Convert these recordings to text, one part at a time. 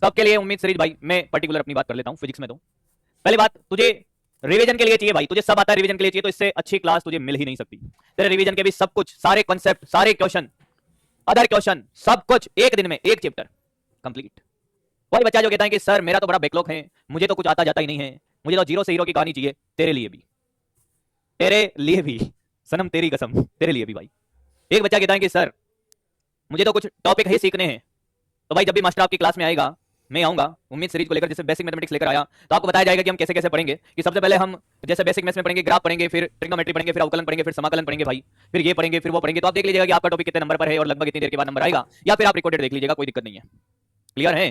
सबके लिए उम्मीद सीरीज भाई, मैं पर्टिकुलर अपनी बात कर लेता हूं फिजिक्स में। तो पहली बात, तुझे रिवीजन के लिए चाहिए भाई, तुझे सब आता है रिवीजन के लिए चाहिए, तो इससे अच्छी क्लास तुझे मिल ही नहीं सकती। तेरे रिवीजन के भी सब कुछ, सारे कॉन्सेप्ट, सारे क्वेश्चन, अदर क्वेश्चन, सब कुछ एक दिन में एक चैप्टर कंप्लीट। कोई बच्चा जो कहता है कि सर मेरा तो बड़ा बैकलॉग है, मुझे तो कुछ आता जाता ही नहीं है, मुझे तो जीरो से हीरो की कहानी चाहिए, तेरे लिए भी, तेरे लिए भी सनम, तेरी कसम, तेरे लिए भी भाई। एक बच्चा कहता है कि सर मुझे तो कुछ टॉपिक ही सीखने हैं, तो भाई जब भी मास्टर आपकी क्लास में आएगा, मैं आऊंगा उम्मीद सीरीज को लेकर, जैसे बेसिक मैथमेटिक्स लेकर आया, तो आपको बताया जाएगा कि हम कैसे कैसे पढ़ेंगे। कि सबसे पहले हम जैसे बेसिक मैथ्स में पढ़ेंगे, ग्राफ पढ़ेंगे, फिर ट्रिग्नोमेट्री पढ़ेंगे, फिर अवकलन पढ़ेंगे, फिर समाकलन पढ़ेंगे भाई, फिर ये पढ़ेंगे, फिर वो पढ़ेंगे। तो आप देख लीजिएगा कि आपका टॉपिक कितने नंबर पर है और लगभग इतनी देर के बाद नंबर आएगा, या फिर आप रिकॉर्डेड देख लीजिएगा, कोई दिक्कत नहीं है। क्लियर है?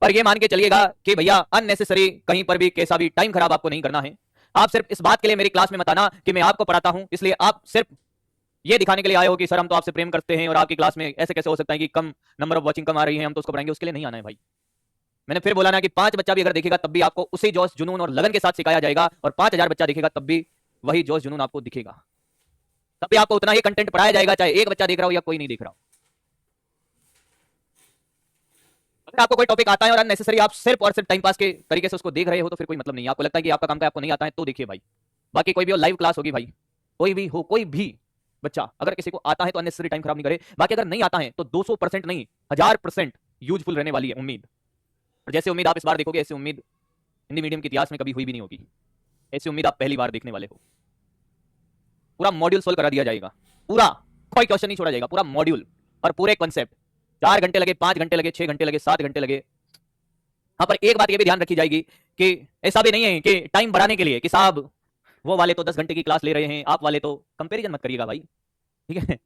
पर ये मान के चलिएगा कि भैया अननेसेसरी कहीं पर भी कैसा भी टाइम खराब आपको नहीं करना है। आप सिर्फ इस बात के लिए मेरी क्लास में मत आना कि मैं आपको पढ़ाता हूं, इसलिए आप सिर्फ ये दिखाने के लिए आए हो कि सर हम तो आपसे प्रेम करते हैं और आपकी क्लास में ऐसे कैसे हो सकता है कि कम नंबर ऑफ वॉचिंग कम आ रही है, हम तो उसको पढ़ाएंगे, उसके लिए नहीं आना है भाई। मैंने फिर बोला ना कि 5 बच्चा भी अगर देखेगा तब भी आपको उसी जोश जुनून और लगन के साथ सिखाया जाएगा, और 5000 बच्चा देखेगा तब भी वही जोश जुनून आपको दिखेगा, तब भी आपको उतना ही कंटेंट पढ़ाया जाएगा, चाहे एक बच्चा देख रहा हो या कोई नहीं देख रहा हो। अगर आपको कोई टॉपिक आता है और अननेसेसरी आप सिर्फ और सिर्फ टाइम पास के तरीके से उसको देख रहे हो, तो फिर कोई मतलब नहीं है। आपको लगता है कि आपका काम का आपको नहीं आता है, तो देखिए भाई। बाकी कोई भी लाइव क्लास होगी भाई, कोई भी हो, कोई भी बच्चा अगर किसी को आता है तो अननेसेसरी टाइम खराब नहीं करे। बाकी अगर नहीं आता है तो 200% नहीं, 1000% यूजफुल रहने वाली है उम्मीद। और जैसे उम्मीद आप इस बार देखोगे, ऐसी उम्मीद हिंदी मीडियम के इतिहास में कभी हुई भी नहीं होगी। ऐसी उम्मीद आप पहली बार देखने वाले हो। पूरा मॉड्यूल सोल्व करा दिया जाएगा, पूरा, कोई क्वेश्चन नहीं छोड़ा जाएगा, पूरा मॉड्यूल और पूरे कॉन्सेप्ट। 4 घंटे लगे, 5 घंटे लगे, 6 घंटे लगे, 7 घंटे लगे। हाँ, पर एक बात ये भी ध्यान रखी जाएगी कि ऐसा भी नहीं है कि टाइम बढ़ाने के लिए कि साहब वो वाले तो 10 घंटे की क्लास ले रहे हैं, आप वाले तो, कंपैरिजन मत करिएगा भाई, ठीक है।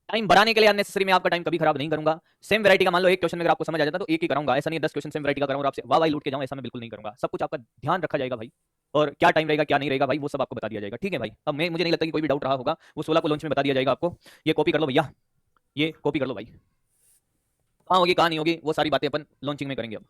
टाइम बढ़ाने के लिए अननेसेसरी मैं आपका टाइम कभी खराब नहीं करूंगा। सेम वैरायटी का मान लो एक क्वेश्चन अगर आपको समझ आ जाता तो एक ही कराऊंगा, ऐसा नहीं 10 क्वेश्चन सेम वैरायटी का कराऊं और आपसे वाह वाह लूट के जाऊं, ऐसा मैं बिल्कुल नहीं करूंगा। सब कुछ आपका ध्यान रखा जाएगा भाई, और क्या टाइम रहेगा क्या नहीं रहेगा भाई, वो सब आपको बता दिया जाएगा, ठीक है भाई। अब मैं, मुझे नहीं लगता कि कोई भी डाउट रहा होगा, वो 16 को लॉन्च में बता दिया जाएगा आपको। ये कॉपी कर लो भैया, ये कॉपी कर लो भाई। हाँ होगी कहाँ नहीं होगी वो सारी बातें अपन लॉन्चिंग में करेंगे अब।